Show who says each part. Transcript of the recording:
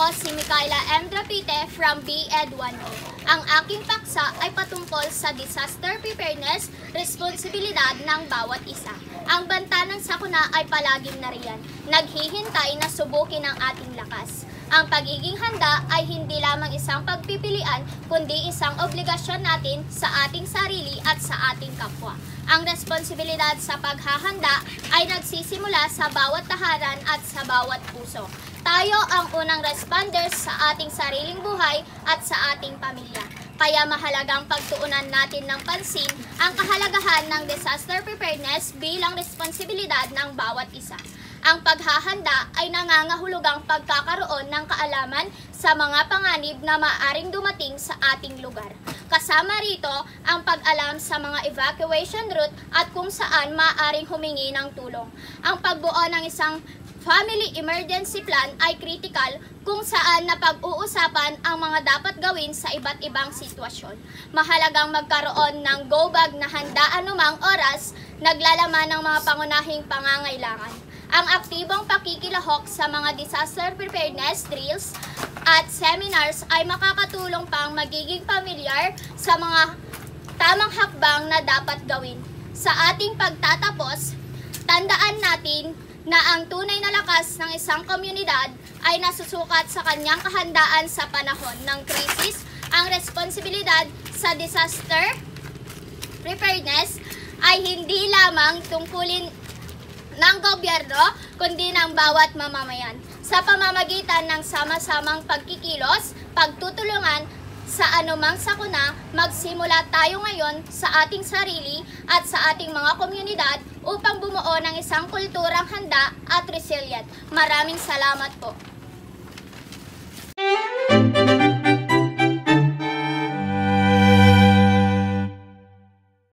Speaker 1: Ako si Micaela M. Drapite from B.Ed 1O. Ang aking paksa ay patungkol sa disaster preparedness, responsibilidad ng bawat isa. Ang banta ng sakuna ay palaging nariyan, naghihintay na subukin ang ating lakas. Ang pagiging handa ay hindi lamang isang pagpipilian, kundi isang obligasyon natin sa ating sarili at sa ating kapwa. Ang responsibilidad sa paghahanda ay nagsisimula sa bawat tahanan at sa bawat puso. Tayo ang unang responders sa ating sariling buhay at sa ating pamilya. Kaya mahalagang pagtuunan natin ng pansin ang kahalagahan ng disaster preparedness bilang responsibilidad ng bawat isa. Ang paghahanda ay nangangahulugang pagkakaroon ng kaalaman sa mga panganib na maaaring dumating sa ating lugar. Kasama rito ang pag-alam sa mga evacuation route at kung saan maaaring humingi ng tulong. Ang pagbuo ng isang family emergency plan ay critical kung saan napag-uusapan ang mga dapat gawin sa iba't ibang sitwasyon. Mahalagang magkaroon ng go bag na handa anumang oras, naglalaman ng mga pangunahing pangangailangan. Ang aktibong pakikilahok sa mga disaster preparedness drills at seminars ay makakatulong pang magiging pamilyar sa mga tamang hakbang na dapat gawin. Sa ating pagtatapos, tandaan natin na ang tunay na lakas ng isang komunidad ay nasusukat sa kanyang kahandaan sa panahon ng krisis. Ang responsibilidad sa disaster preparedness ay hindi lamang tungkulin ng gobyerno, kundi ng bawat mamamayan. Sa pamamagitan ng sama-samang pagkikilos, pagtutulungan sa anumang sakuna, magsimula tayo ngayon sa ating sarili at sa ating mga komunidad upang bumuo ng isang kulturang handa at resilient. Maraming salamat po.